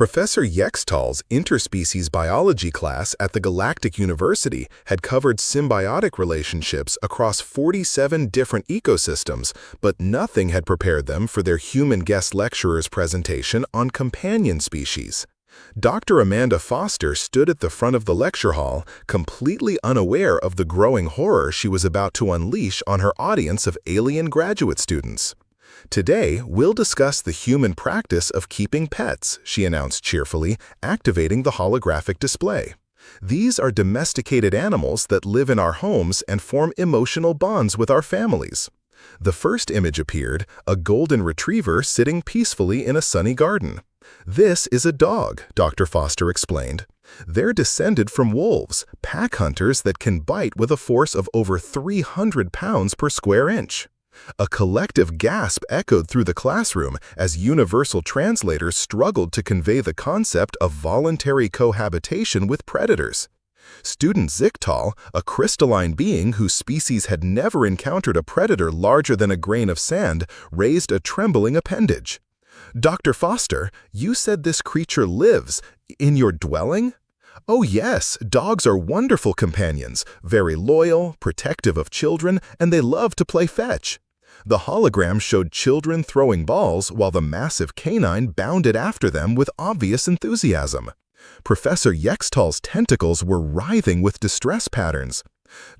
Professor Yextal's interspecies biology class at the Galactic University had covered symbiotic relationships across 47 different ecosystems, but nothing had prepared them for their human guest lecturer's presentation on companion species. Dr. Amanda Foster stood at the front of the lecture hall, completely unaware of the growing horror she was about to unleash on her audience of alien graduate students. "Today, we'll discuss the human practice of keeping pets," she announced cheerfully, activating the holographic display. "These are domesticated animals that live in our homes and form emotional bonds with our families." The first image appeared, a golden retriever sitting peacefully in a sunny garden. "This is a dog," Dr. Foster explained. "They're descended from wolves, pack hunters that can bite with a force of over 300 pounds per square inch." A collective gasp echoed through the classroom as universal translators struggled to convey the concept of voluntary cohabitation with predators. Student Zichtal, a crystalline being whose species had never encountered a predator larger than a grain of sand, raised a trembling appendage. "Dr. Foster, you said this creature lives in your dwelling?" "Oh yes, dogs are wonderful companions, very loyal, protective of children, and they love to play fetch." The hologram showed children throwing balls while the massive canine bounded after them with obvious enthusiasm. Professor Yextal's tentacles were writhing with distress patterns.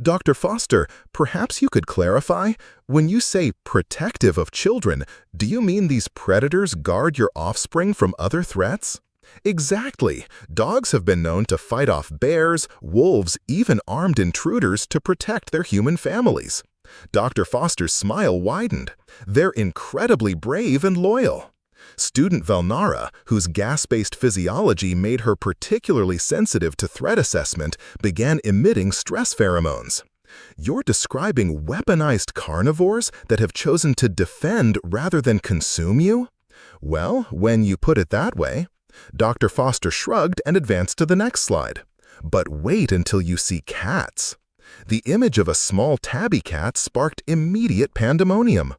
"Dr. Foster, perhaps you could clarify? When you say protective of children, do you mean these predators guard your offspring from other threats?" "Exactly. Dogs have been known to fight off bears, wolves, even armed intruders to protect their human families." Dr. Foster's smile widened. "They're incredibly brave and loyal." Student Valnara, whose gas-based physiology made her particularly sensitive to threat assessment, began emitting stress pheromones. "You're describing weaponized carnivores that have chosen to defend rather than consume you?" "Well, when you put it that way." Dr. Foster shrugged and advanced to the next slide. "But wait until you see cats." The image of a small tabby cat sparked immediate pandemonium.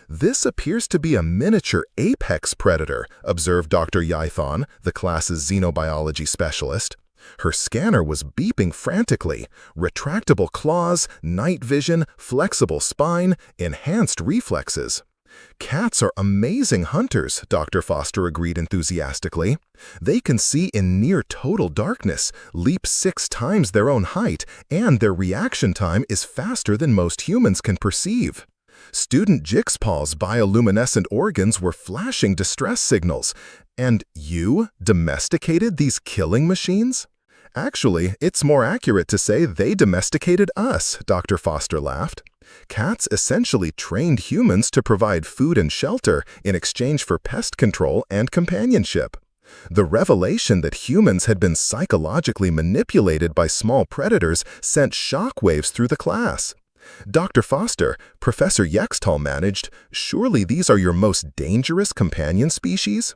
"This appears to be a miniature apex predator," observed Dr. Yaithon, the class's xenobiology specialist. Her scanner was beeping frantically. Retractable claws, night vision, flexible spine, enhanced reflexes. "Cats are amazing hunters," Dr. Foster agreed enthusiastically. "They can see in near total darkness, leap 6 times their own height, and their reaction time is faster than most humans can perceive." Student Jixpal's bioluminescent organs were flashing distress signals. "And you domesticated these killing machines?" "Actually, it's more accurate to say they domesticated us," Dr. Foster laughed. "Cats essentially trained humans to provide food and shelter in exchange for pest control and companionship." The revelation that humans had been psychologically manipulated by small predators sent shockwaves through the class. "Dr. Foster," Professor Yextal managed, "surely these are your most dangerous companion species?"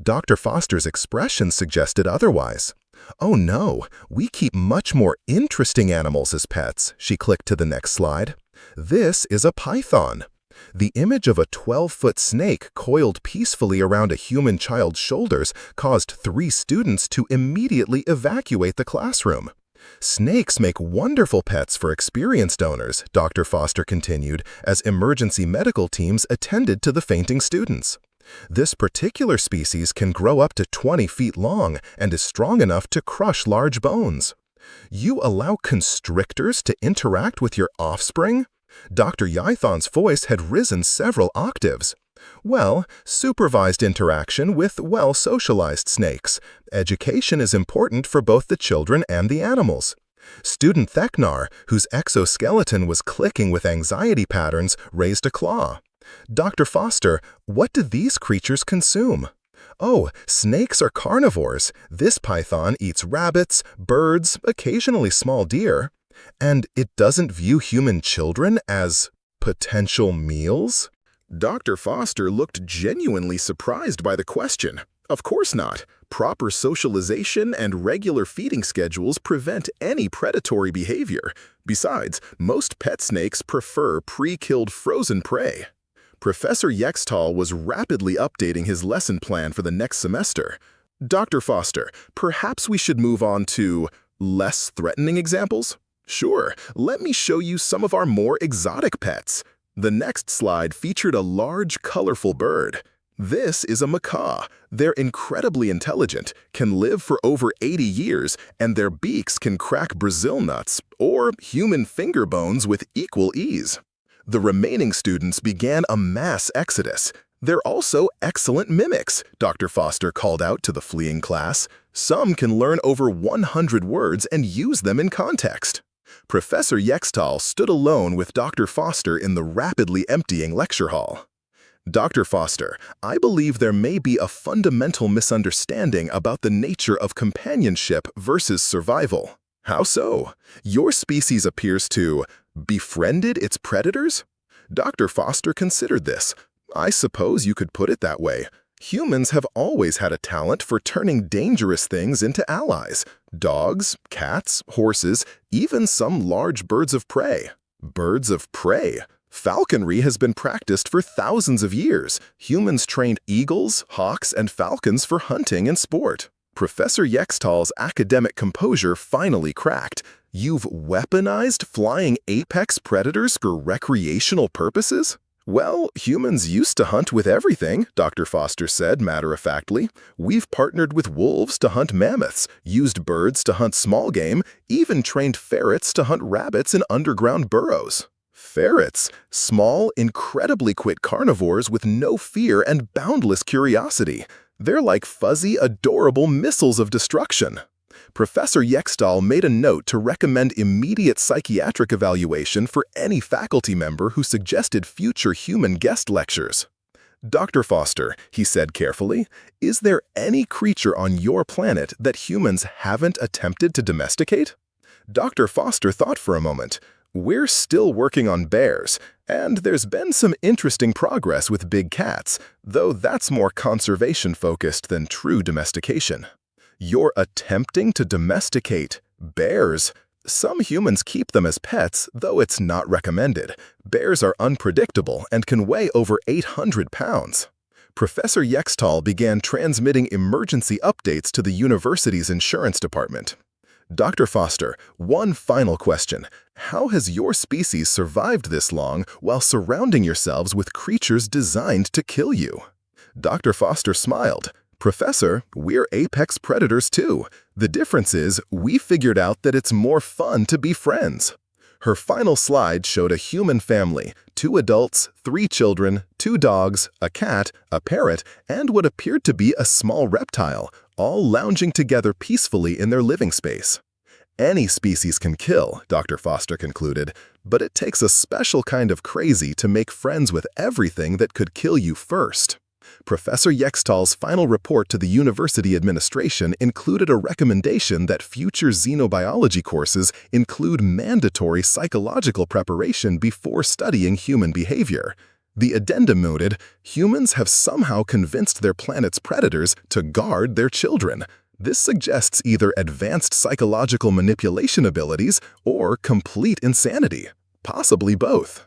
Dr. Foster's expression suggested otherwise. "Oh no, we keep much more interesting animals as pets," she clicked to the next slide. "This is a python." The image of a 12-foot snake coiled peacefully around a human child's shoulders caused 3 students to immediately evacuate the classroom. "Snakes make wonderful pets for experienced owners," Dr. Foster continued as emergency medical teams attended to the fainting students. "This particular species can grow up to 20 feet long and is strong enough to crush large bones." "You allow constrictors to interact with your offspring?" Dr. Yaithon's voice had risen several octaves. "Well, supervised interaction with well-socialized snakes. Education is important for both the children and the animals." Student Theknar, whose exoskeleton was clicking with anxiety patterns, raised a claw. "Dr. Foster, what do these creatures consume?" "Oh, snakes are carnivores. This python eats rabbits, birds, occasionally small deer." "And it doesn't view human children as potential meals?" Dr. Foster looked genuinely surprised by the question. "Of course not. Proper socialization and regular feeding schedules prevent any predatory behavior. Besides, most pet snakes prefer pre-killed frozen prey." Professor Yextal was rapidly updating his lesson plan for the next semester. Dr. Foster, perhaps we should move on to less threatening examples? Sure, let me show you some of our more exotic pets. The next slide featured a large, colorful bird. This is a macaw. They're incredibly intelligent, can live for over 80 years, and their beaks can crack Brazil nuts or human finger bones with equal ease. The remaining students began a mass exodus. They're also excellent mimics, Dr. Foster called out to the fleeing class. Some can learn over 100 words and use them in context. Professor Yextal stood alone with Dr. Foster in the rapidly emptying lecture hall. Dr. Foster, I believe there may be a fundamental misunderstanding about the nature of companionship versus survival. How so? Your species appears to befriended its predators? Dr. Foster considered this. I suppose you could put it that way. Humans have always had a talent for turning dangerous things into allies. Dogs, cats, horses, even some large birds of prey. Birds of prey? Falconry has been practiced for thousands of years. Humans trained eagles, hawks, and falcons for hunting and sport. Professor Yextal's academic composure finally cracked. You've weaponized flying apex predators for recreational purposes? Well, humans used to hunt with everything, Dr. Foster said matter-of-factly. We've partnered with wolves to hunt mammoths, used birds to hunt small game, even trained ferrets to hunt rabbits in underground burrows. Ferrets, small, incredibly quick carnivores with no fear and boundless curiosity. They're like fuzzy, adorable missiles of destruction. Professor Yextal made a note to recommend immediate psychiatric evaluation for any faculty member who suggested future human guest lectures. Dr. Foster, he said carefully, is there any creature on your planet that humans haven't attempted to domesticate? Dr. Foster thought for a moment. We're still working on bears, and there's been some interesting progress with big cats, though that's more conservation-focused than true domestication. You're attempting to domesticate bears? Some humans keep them as pets, though it's not recommended. Bears are unpredictable and can weigh over 800 pounds. Professor Yextal began transmitting emergency updates to the university's insurance department. Dr. Foster, one final question. How has your species survived this long while surrounding yourselves with creatures designed to kill you? Dr. Foster smiled. Professor, we're apex predators too. The difference is we figured out that it's more fun to be friends. Her final slide showed a human family, 2 adults, 3 children, 2 dogs, a cat, a parrot, and what appeared to be a small reptile, all lounging together peacefully in their living space. Any species can kill, Dr. Foster concluded, but it takes a special kind of crazy to make friends with everything that could kill you first. Professor Yextal's final report to the university administration included a recommendation that future xenobiology courses include mandatory psychological preparation before studying human behavior. The addendum noted, humans have somehow convinced their planet's predators to guard their children. This suggests either advanced psychological manipulation abilities or complete insanity, possibly both.